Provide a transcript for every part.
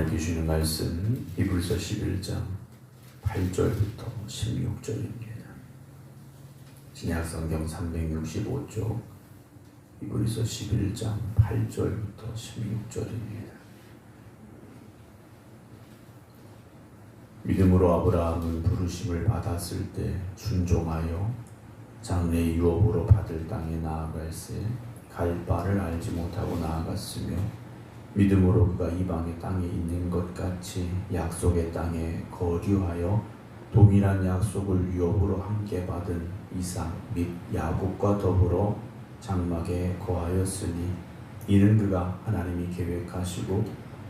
하나님께 주시는 말씀 히브리서 11장 8절부터 16절입니다. 신약성경 365쪽 히브리서 11장 8절부터 16절입니다. 믿음으로 아브라함은 부르심을 받았을 때 순종하여 장래의 유업으로 받을 땅에 나아갈새 갈 바를 알지 못하고 나아갔으며 믿음으로 그가 이방의 땅에 있는 것 같이 약속의 땅에 거류하여 동일한 약속을 유업으로 함께 받은 이삭 및 야곱과 더불어 장막에 거하였으니 이는 그가 하나님이 계획하시고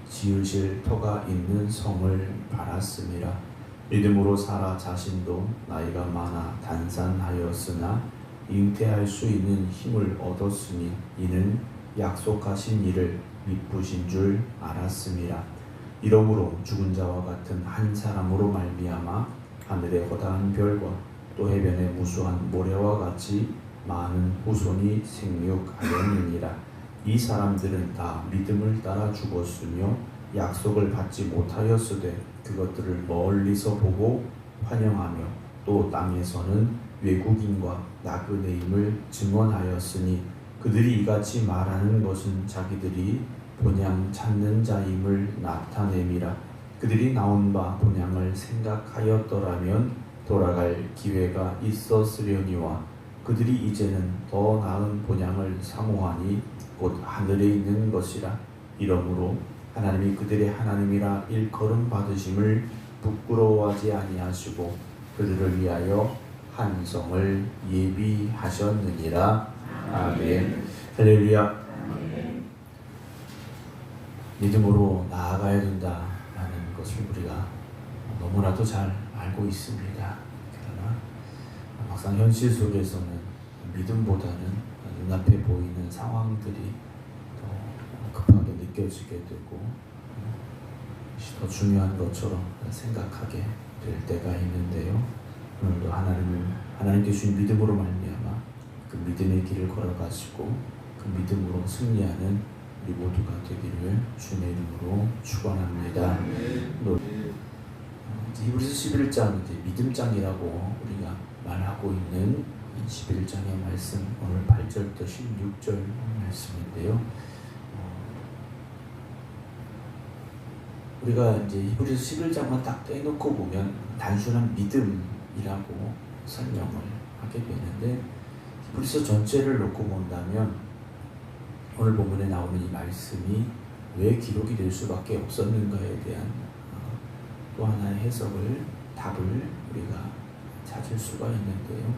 지으실 터가 있는 성을 바랐음이라. 믿음으로 사라 자신도 나이가 많아 단산하였으나 잉태할 수 있는 힘을 얻었으니 이는 약속하신 일을 미쁘신 줄 알았음이라. 이러므로 죽은 자와 같은 한 사람으로 말미암아 하늘의 허다한 별과 또 해변의 무수한 모래와 같이 많은 후손이 생육하였느니라. 이 사람들은 다 믿음을 따라 죽었으며 약속을 받지 못하였으되 그것들을 멀리서 보고 환영하며 또 땅에서는 외국인과 나그네임을 증언하였으니 그들이 이같이 말하는 것은 자기들이 본향 찾는 자임을 나타냄이라. 그들이 나온 바 본향을 생각하였더라면 돌아갈 기회가 있었으려니와 그들이 이제는 더 나은 본향을 사모하니 곧 하늘에 있는 것이라. 이러므로 하나님이 그들의 하나님이라 일컬음 받으심을 부끄러워하지 아니하시고 그들을 위하여 한 성을 예비하셨느니라. 아멘. 할렐루야. 믿음으로 나아가야 된다라는 것을 우리가 너무나도 잘 알고 있습니다. 그러나 막상 현실 속에서는 믿음보다는 눈앞에 보이는 상황들이 더 급하게 느껴지게 되고 더 중요한 것처럼 생각하게 될 때가 있는데요. 오늘도 하나님께 주신 믿음으로 말미암아 그 믿음의 길을 걸어가시고 그 믿음으로 승리하는 우리 모두가 되기를 주의 이름으로 축원합니다. 히브리서 11장 믿음장이라고 우리가 말하고 있는 11장의 말씀, 오늘 8절부터 16절 말씀인데요. 우리가 이제 히브리서 11장만 딱 떼놓고 보면 단순한 믿음이라고 설명을 하게 되는데 히브리서 전체를 놓고 본다면 오늘 본문에 나오는 이 말씀이 왜 기록이 될 수밖에 없었는가에 대한 또 하나의 해석을, 답을 우리가 찾을 수가 있는데요.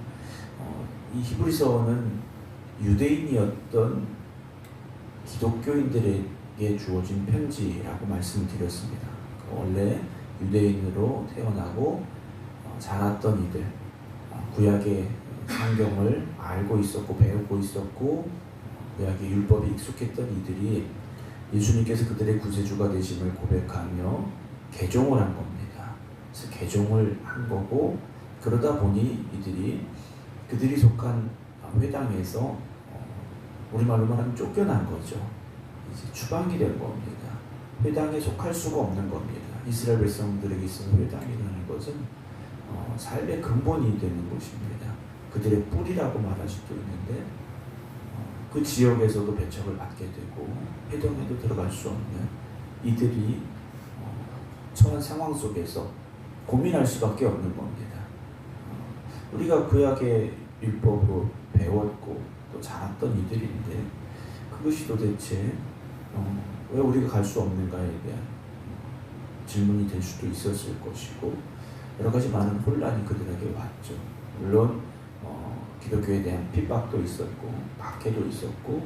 이 히브리서는 유대인이었던 기독교인들에게 주어진 편지라고 말씀드렸습니다. 원래 유대인으로 태어나고 자랐던 이들, 구약의 성경을 알고 있었고 배우고 있었고 구약의 율법에 익숙했던 이들이 예수님께서 그들의 구세주가 되심을 고백하며 개종을 한 겁니다. 그래서 개종을 한 거고 그러다 보니 그들이 속한 회당에서 우리말로 말하면 쫓겨난 거죠. 이제 추방이 된 겁니다. 회당에 속할 수가 없는 겁니다. 이스라엘 백성들에게 있어서 회당이라는 것은 삶의 근본이 되는 곳입니다. 그들의 뿌리라고 말할 수도 있는데 그 지역에서도 배척을 받게 되고 회당에도 들어갈 수 없는 이들이 처한 상황 속에서 고민할 수밖에 없는 겁니다. 우리가 구약의 율법으로 배웠고 또 자랐던 이들인데 그것이 도대체 왜 우리가 갈 수 없는가에 대한 질문이 될 수도 있었을 것이고 여러 가지 많은 혼란이 그들에게 왔죠. 물론 기독교에 대한 핍박도 있었고 박해도 있었고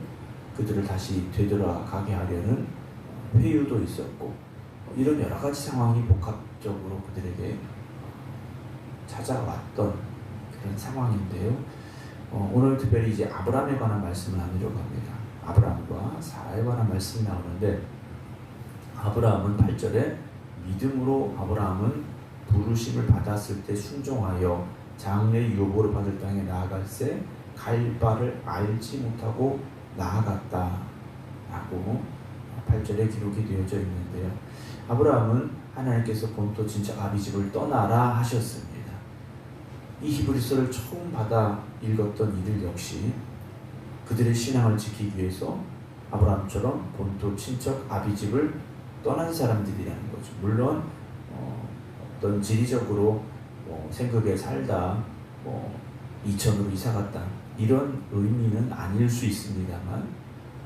그들을 다시 되돌아가게 하려는 회유도 있었고 이런 여러 가지 상황이 복합적으로 그들에게 찾아왔던 그런 상황인데요. 오늘 특별히 이제 아브라함에 관한 말씀을 나누려고 합니다. 아브라함과 사라에 관한 말씀이 나오는데 아브라함은 8절에 믿음으로 아브라함은 부르심을 받았을 때 순종하여 장래의 유업으로 받을 땅에 나아갈새 갈 바를 알지 못하고 나아갔다 라고 8절에 기록이 되어져 있는데요. 아브라함은 하나님께서 본토 친척 아비집을 떠나라 하셨습니다. 이 히브리서를 처음 받아 읽었던 이들 역시 그들의 신앙을 지키기 위해서 아브라함처럼 본토 친척 아비집을 떠난 사람들이라는 거죠. 물론 어떤 지리적으로 생각에 살다 이천으로 이사갔다 이런 의미는 아닐 수 있습니다만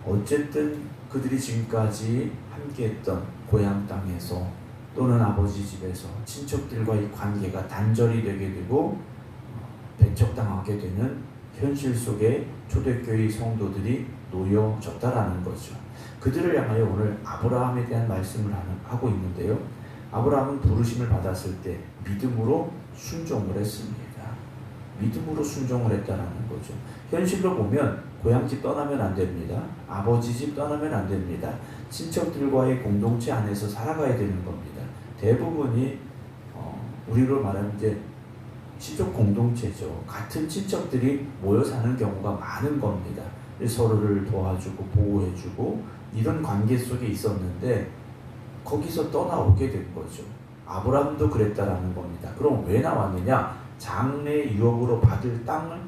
어쨌든 그들이 지금까지 함께했던 고향 땅에서 또는 아버지 집에서 친척들과의 관계가 단절이 되게 되고 배척당하게 되는 현실 속에 초대교회 성도들이 놓여졌다라는 거죠. 그들을 향하여 오늘 아브라함에 대한 말씀을 하고 있는데요. 아브라함은 부르심을 받았을 때 믿음으로 순종을 했습니다. 믿음으로 순종을 했다라는 거죠. 현실로 보면 고향집 떠나면 안 됩니다. 아버지 집 떠나면 안 됩니다. 친척들과의 공동체 안에서 살아가야 되는 겁니다. 대부분이 우리로 말하면 이제 친족 공동체죠. 같은 친척들이 모여 사는 경우가 많은 겁니다. 서로를 도와주고 보호해주고 이런 관계 속에 있었는데 거기서 떠나오게 된 거죠. 아브라함도 그랬다라는 겁니다. 그럼 왜 나왔느냐? 장래 유업으로 받을 땅을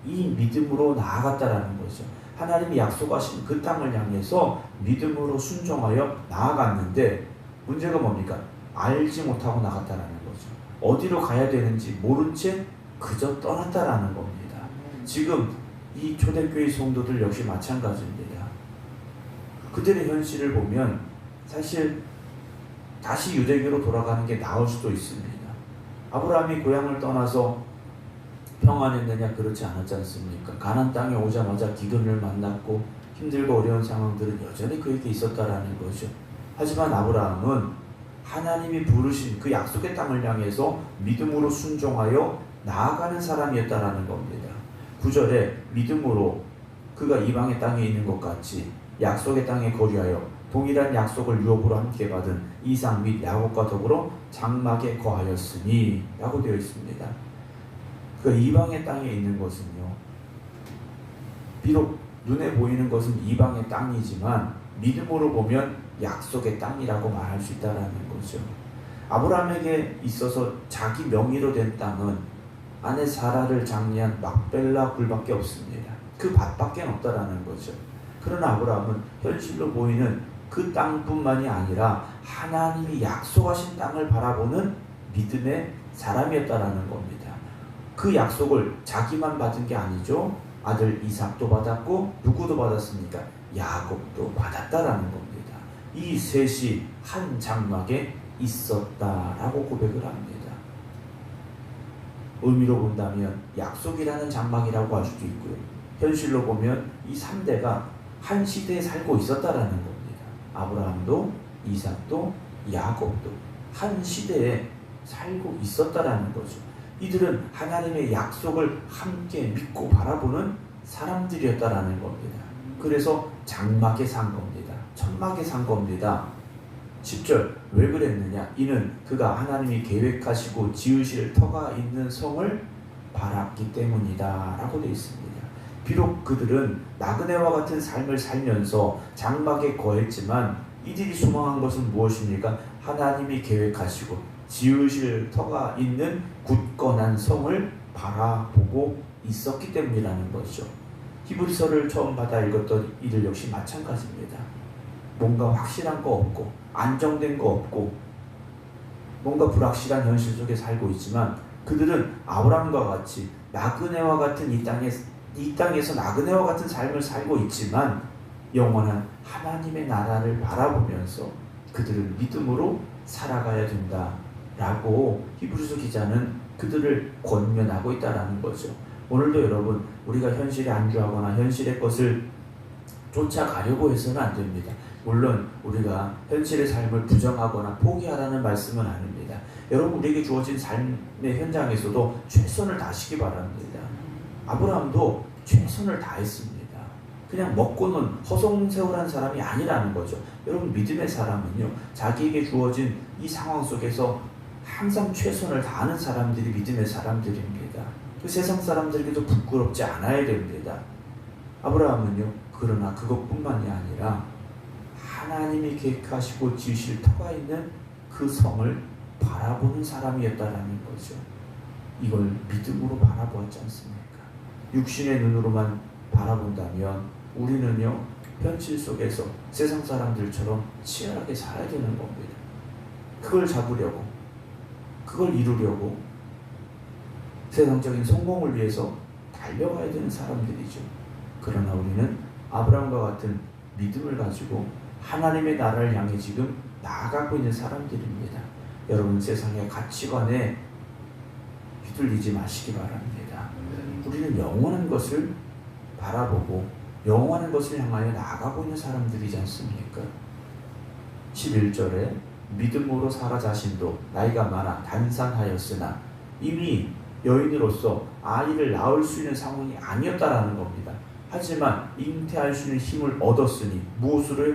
이 믿음으로 나아갔다라는 거죠. 하나님이 약속하신 그 땅을 향해서 믿음으로 순종하여 나아갔는데 문제가 뭡니까? 알지 못하고 나갔다라는 거죠. 어디로 가야 되는지 모른 채 그저 떠났다라는 겁니다. 지금 이 초대교회 성도들 역시 마찬가지입니다. 그들의 현실을 보면 사실 다시 유대교로 돌아가는 게 나을 수도 있습니다. 아브라함이 고향을 떠나서 평안했느냐? 그렇지 않았지 않습니까? 가나안 땅에 오자마자 기근을 만났고 힘들고 어려운 상황들은 여전히 그에게 있었다라는 거죠. 하지만 아브라함은 하나님이 부르신 그 약속의 땅을 향해서 믿음으로 순종하여 나아가는 사람이었다라는 겁니다. 9절에 믿음으로 그가 이방의 땅에 있는 것 같이 약속의 땅에 거류하여 동일한 약속을 유업으로 함께 받은 이삭 및 야곱과 더불어 장막에 거하였으니 라고 되어 있습니다. 그 이방의 땅에 있는 것은요, 비록 눈에 보이는 것은 이방의 땅이지만 믿음으로 보면 약속의 땅이라고 말할 수 있다는 거죠. 아브라함에게 있어서 자기 명의로 된 땅은 아내 사라를 장례한 막벨라 굴밖에 없습니다. 그 밭밖에 없다라는 거죠. 그러나 아브라함은 현실로 보이는 그 땅뿐만이 아니라 하나님이 약속하신 땅을 바라보는 믿음의 사람이었다라는 겁니다. 그 약속을 자기만 받은 게 아니죠. 아들 이삭도 받았고 누구도 받았습니까? 야곱도 받았다라는 겁니다. 이 셋이 한 장막에 있었다라고 고백을 합니다. 의미로 본다면 약속이라는 장막이라고 할 수도 있고요. 현실로 보면 이 3대가 한 시대에 살고 있었다라는 겁니다. 아브라함도 이삭도 야곱도 한 시대에 살고 있었다라는 거죠. 이들은 하나님의 약속을 함께 믿고 바라보는 사람들이었다라는 겁니다. 그래서 장막에 산 겁니다. 천막에 산 겁니다. 10절 왜 그랬느냐? 이는 그가 하나님이 계획하시고 지으실 터가 있는 성을 바랐기 때문이다 라고 되어 있습니다. 비록 그들은 나그네와 같은 삶을 살면서 장막에 거했지만 이들이 소망한 것은 무엇입니까? 하나님이 계획하시고 지으실 터가 있는 굳건한 성을 바라보고 있었기 때문이라는 것이죠. 히브리서를 처음 받아 읽었던 이들 역시 마찬가지입니다. 뭔가 확실한 거 없고 안정된 거 없고 뭔가 불확실한 현실 속에 살고 있지만 그들은 아브라함과 같이 나그네와 같은 이 땅에서 나그네와 같은 삶을 살고 있지만 영원한 하나님의 나라를 바라보면서 그들은 믿음으로 살아가야 된다라고 히브리서 기자는 그들을 권면하고 있다라는 거죠. 오늘도 여러분 우리가 현실에 안주하거나 현실의 것을 쫓아가려고 해서는 안 됩니다. 물론 우리가 현실의 삶을 부정하거나 포기하라는 말씀은 아닙니다. 여러분 우리에게 주어진 삶의 현장에서도 최선을 다하시기 바랍니다. 아브라함도 최선을 다했습니다. 그냥 먹고는 허송세월한 사람이 아니라는 거죠. 여러분 믿음의 사람은요 자기에게 주어진 이 상황 속에서 항상 최선을 다하는 사람들이 믿음의 사람들입니다. 그 세상 사람들에게도 부끄럽지 않아야 됩니다. 아브라함은요 그러나 그것뿐만이 아니라 하나님이 계획하시고 지으실 터가 있는 그 성을 바라보는 사람이었다라는 거죠. 이걸 믿음으로 바라보았지 않습니까? 육신의 눈으로만 바라본다면 우리는요, 현실 속에서 세상 사람들처럼 치열하게 살아야 되는 겁니다. 그걸 잡으려고, 그걸 이루려고 세상적인 성공을 위해서 달려가야 되는 사람들이죠. 그러나 우리는 아브라함과 같은 믿음을 가지고 하나님의 나라를 향해 지금 나아가고 있는 사람들입니다. 여러분, 세상의 가치관에 휘둘리지 마시기 바랍니다. 우리는 영원한 것을 바라보고 영원한 것을 향하여 나아가고 있는 사람들이지 않습니까? 11절에 믿음으로 사라 자신도 나이가 많아 단산하였으나 이미 여인으로서 아이를 낳을 수 있는 상황이 아니었다라는 겁니다. 하지만 잉태할 수 있는 힘을 얻었으니 무엇으로?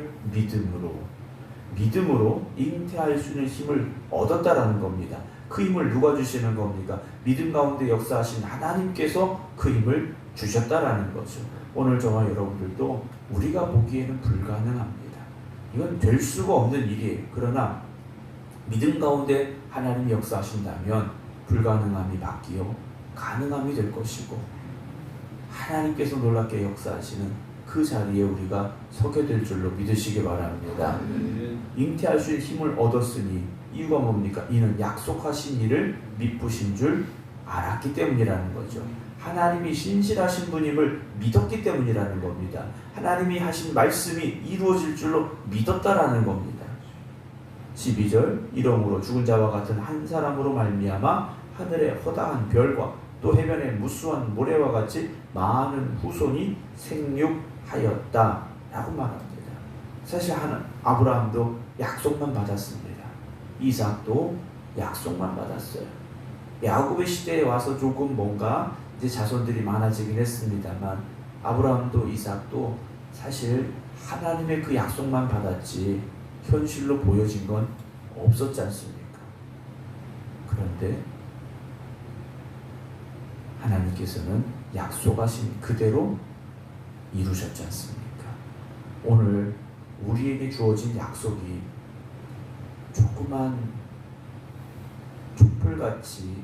믿음으로 잉태할 수 있는 힘을 얻었다라는 겁니다. 그 힘을 누가 주시는 겁니까? 믿음 가운데 역사하신 하나님께서 그 힘을 주셨다라는 거죠. 오늘 저와 여러분들도 우리가 보기에는 불가능합니다. 이건 될 수가 없는 일이에요. 그러나 믿음 가운데 하나님이 역사하신다면 불가능함이 바뀌어 가능함이 될 것이고, 하나님께서 놀랍게 역사하시는 그 자리에 우리가 서게 될 줄로 믿으시기 바랍니다. 잉태할 수 있는 힘을 얻었으니 이유가 뭡니까? 이는 약속하신 일을 미쁘신 줄 알았기 때문이라는 거죠. 하나님이 신실하신 분임을 믿었기 때문이라는 겁니다. 하나님이 하신 말씀이 이루어질 줄로 믿었다라는 겁니다. 12절 이러므로 죽은 자와 같은 한 사람으로 말미암아 하늘의 허다한 별과 또 해변의 무수한 모래와 같이 많은 후손이 생육하였다 라고 말합니다. 사실 아브라함도 약속만 받았습니다. 이삭도 약속만 받았어요. 야곱의 시대에 와서 조금 뭔가 이제 자손들이 많아지긴 했습니다만 아브라함도 이삭도 사실 하나님의 그 약속만 받았지 현실로 보여진 건 없었지 않습니까? 그런데 하나님께서는 약속하신 그대로 이루셨지 않습니까? 오늘 우리에게 주어진 약속이 조그만 촛불같이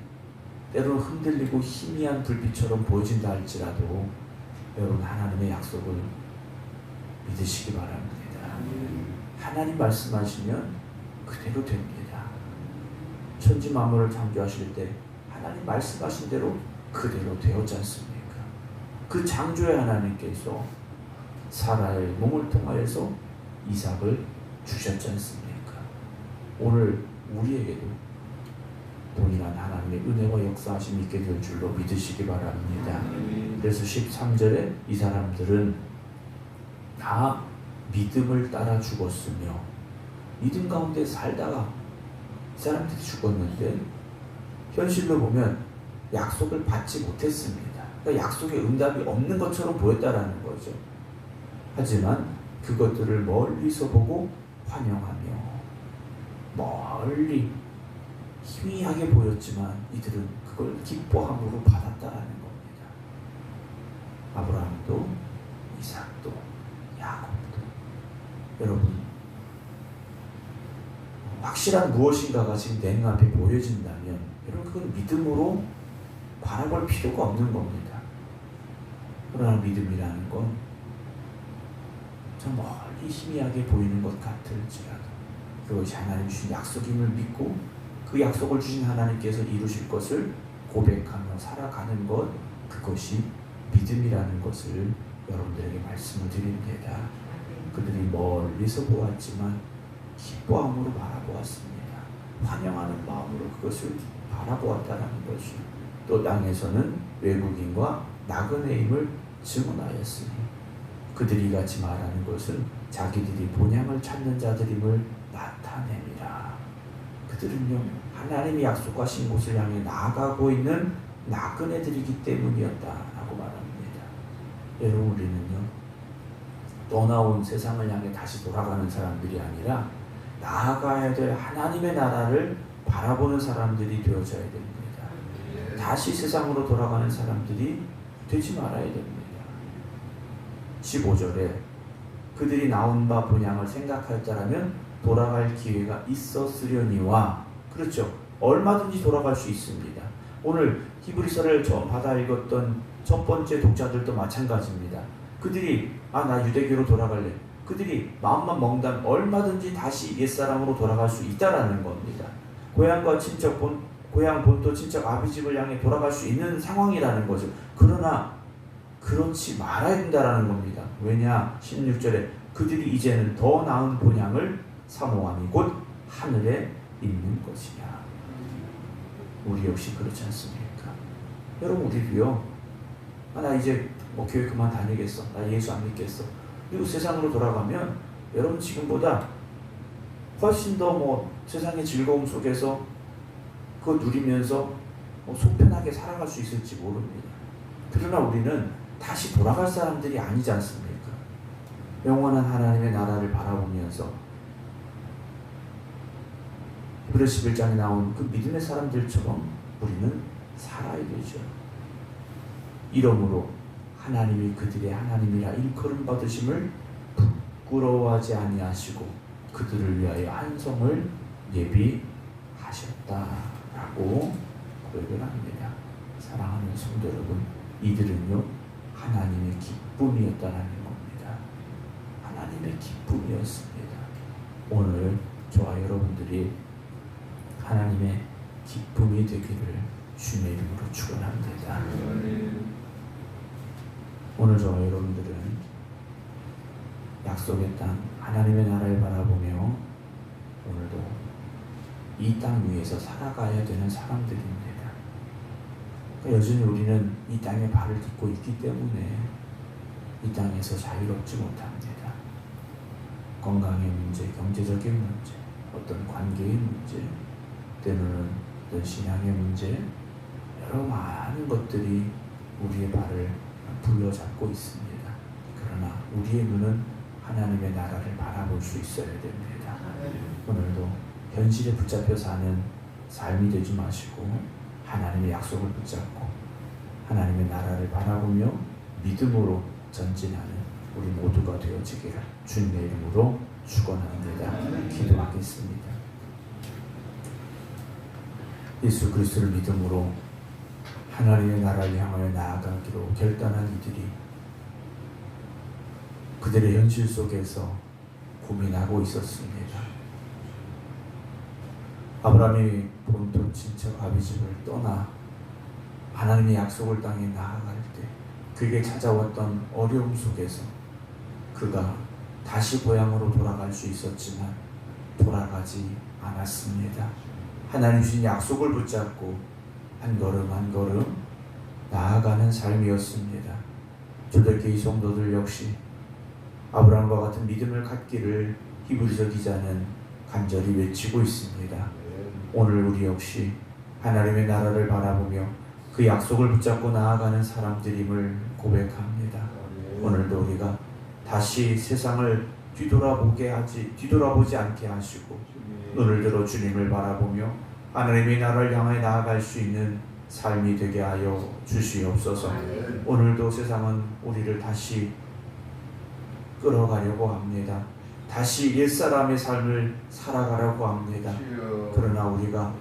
때로는 흔들리고 희미한 불빛처럼 보여진다 할지라도 여러분, 하나님의 약속을 믿으시기 바랍니다. 하나님 말씀하시면 그대로 됩니다. 천지 만물을 창조하실 때 하나님 말씀하신 대로 그대로 되었지 않습니까? 그 창조의 하나님께서 사라의 몸을 통하여서 이삭을 주셨지 않습니까? 오늘 우리에게도 동일한 하나님의 은혜와 역사하심이 있게 될 줄로 믿으시기 바랍니다. 그래서 13절에 이 사람들은 다 믿음을 따라 죽었으며, 믿음 가운데 살다가 이 사람들이 죽었는데 현실로 보면 약속을 받지 못했습니다. 그러니까 약속의 응답이 없는 것처럼 보였다라는 거죠. 하지만 그것들을 멀리서 보고 환영하며, 멀리 희미하게 보였지만 이들은 그걸 기뻐함으로 받았다라는 겁니다. 아브라함도 이삭도 야곱도. 여러분, 확실한 무엇인가가 지금 내 눈앞에 보여진다면 여러분, 그건 믿음으로 바라볼 필요가 없는 겁니다. 그러나 믿음이라는 건 저 멀리 희미하게 보이는 것 같을지라도 그것이 하나님 주신 약속임을 믿고 그 약속을 주신 하나님께서 이루실 것을 고백하며 살아가는 것, 그것이 믿음이라는 것을 여러분들에게 말씀을 드립니다. 그들이 멀리서 보았지만 기뻐함으로 바라보았습니다. 환영하는 마음으로 그것을 바라보았다라는 것이, 또 땅에서는 외국인과 나그네임을 증언하였으니 그들이 이같이 말하는 것은 자기들이 본향을 찾는 자들임을 나타냅니다. 그들은요, 하나님이 약속하신 곳을 향해 나아가고 있는 나그네들이기 때문이었다라고 말합니다. 여러분, 우리는요, 떠나온 세상을 향해 다시 돌아가는 사람들이 아니라 나아가야 될 하나님의 나라를 바라보는 사람들이 되어져야 됩니다. 다시 세상으로 돌아가는 사람들이 되지 말아야 됩니다. 15절에 그들이 나온 바 본향을 생각하였다라면 돌아갈 기회가 있었으려니와, 그렇죠. 얼마든지 돌아갈 수 있습니다. 오늘 히브리서를 처음 받아 읽었던 첫 번째 독자들도 마찬가지입니다. 그들이 나 유대교로 돌아갈래. 그들이 마음만 먹는다면 얼마든지 다시 옛사람으로 돌아갈 수 있다라는 겁니다. 고향과 친척 고향 본토 친척 아비집을 향해 돌아갈 수 있는 상황이라는 거죠. 그러나 그렇지 말아야 된다라는 겁니다. 왜냐? 16절에 그들이 이제는 더 나은 본향을 사모하니 곧 하늘에 있는 것이냐. 우리 역시 그렇지 않습니까? 여러분, 우리도요. 나 이제 교회 그만 다니겠어. 나 예수 안 믿겠어. 그리고 세상으로 돌아가면 여러분 지금보다 훨씬 더 세상의 즐거움 속에서 그거 누리면서 속 편하게 살아갈 수 있을지 모릅니다. 그러나 우리는 다시 돌아갈 사람들이 아니지 않습니까? 영원한 하나님의 나라를 바라보면서 히브리서 11장에 나온 그 믿음의 사람들처럼 우리는 살아야 되죠. 이러므로 하나님이 그들의 하나님이라 일컬음 받으심을 부끄러워하지 아니하시고 그들을 위하여 한 성을 예비하셨다라고 고백을 합니다. 사랑하는 성도 여러분, 이들은요 하나님의 기쁨이었다라는 겁니다. 하나님의 기쁨이었습니다. 오늘 저와 여러분들이 하나님의 기쁨이 되기를 주님의 이름으로 축원합니다. 오늘 저와 여러분들은 약속의 땅 하나님의 나라를 바라보며 오늘도 이 땅 위에서 살아가야 되는 사람들입니다. 그러니까 여전히 우리는 이 땅에 발을 딛고 있기 때문에 이 땅에서 자유롭지 못합니다. 건강의 문제, 경제적인 문제, 어떤 관계의 문제, 때로는 어떤 신앙의 문제, 여러 많은 것들이 우리의 발을 부여잡고 있습니다. 그러나 우리의 눈은 하나님의 나라를 바라볼 수 있어야 됩니다. 오늘도 현실에 붙잡혀 사는 삶이 되지 마시고 하나님의 약속을 붙잡고 하나님의 나라를 바라보며 믿음으로 전진하는 우리 모두가 되어지기를 주님의 이름으로 축원합니다. 기도하겠습니다. 예수 그리스도를 믿음으로 하나님의 나라를 향하여 나아가기로 결단한 이들이 그들의 현실 속에서 고민하고 있었습니다. 아브라함이 본토 친척 아비집을 떠나 하나님의 약속을 땅에 나아갈 때 그에게 찾아왔던 어려움 속에서 그가 다시 고향으로 돌아갈 수 있었지만 돌아가지 않았습니다. 하나님 주신 약속을 붙잡고 한 걸음 한 걸음 나아가는 삶이었습니다. 초대교회 성도들 역시 아브라함과 같은 믿음을 갖기를 히브리서 기자는 간절히 외치고 있습니다. 오늘 우리 역시 하나님의 나라를 바라보며 그 약속을 붙잡고 나아가는 사람들임을 고백합니다. 오늘도 우리가 다시 세상을 뒤돌아보지 않게 하시고 눈을 들어 주님을 바라보며 하나님의 나라를 향해 나아갈 수 있는 삶이 되게 하여 주시옵소서. 오늘도 세상은 우리를 다시 끌어가려고 합니다. 다시 옛사람의 삶을 살아가려고 합니다. 그러나 우리가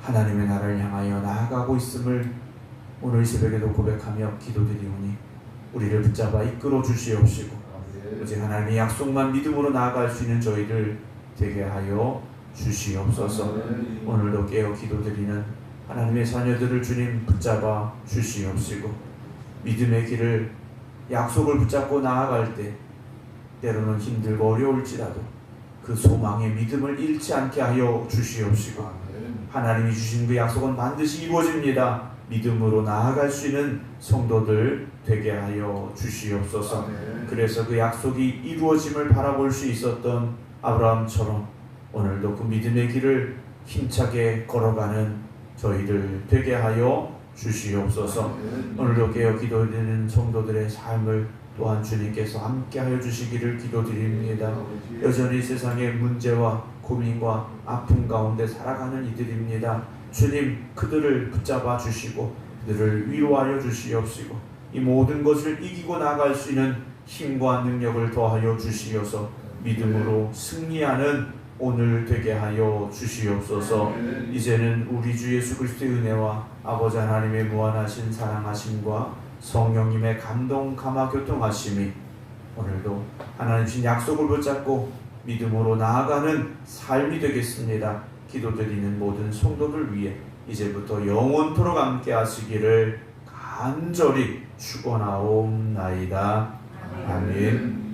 하나님의 나라를 향하여 나아가고 있음을 오늘 새벽에도 고백하며 기도드리오니 우리를 붙잡아 이끌어 주시옵시고 오직 하나님의 약속만 믿음으로 나아갈 수 있는 저희를 되게 하여 주시옵소서. 오늘도 깨어 기도드리는 하나님의 자녀들을 주님 붙잡아 주시옵시고 믿음의 길을 약속을 붙잡고 나아갈 때 때로는 힘들고 어려울지라도 그 소망의 믿음을 잃지 않게 하여 주시옵시고 하나님이 주신 그 약속은 반드시 이루어집니다. 믿음으로 나아갈 수 있는 성도들 되게 하여 주시옵소서. 그래서 그 약속이 이루어짐을 바라볼 수 있었던 아브라함처럼 오늘도 그 믿음의 길을 힘차게 걸어가는 저희들 되게 하여 주시옵소서. 오늘도 깨어 기도드리는 성도들의 삶을 또한 주님께서 함께하여 주시기를 기도드립니다. 여전히 세상의 문제와 고민과 아픔 가운데 살아가는 이들입니다. 주님 그들을 붙잡아 주시고 그들을 위로하여 주시옵시고 이 모든 것을 이기고 나아갈 수 있는 힘과 능력을 더하여 주시어서 믿음으로 승리하는 오늘 되게 하여 주시옵소서. 이제는 우리 주 예수 그리스도의 은혜와 아버지 하나님의 무한하신 사랑하심과 성령님의 감동 감화 교통하심이 오늘도 하나님 주신 약속을 붙잡고 믿음으로 나아가는 삶이 되겠습니다. 기도드리는 모든 성도들 위해 이제부터 영원토록 함께 하시기를 간절히 축원하옵나이다. 아멘.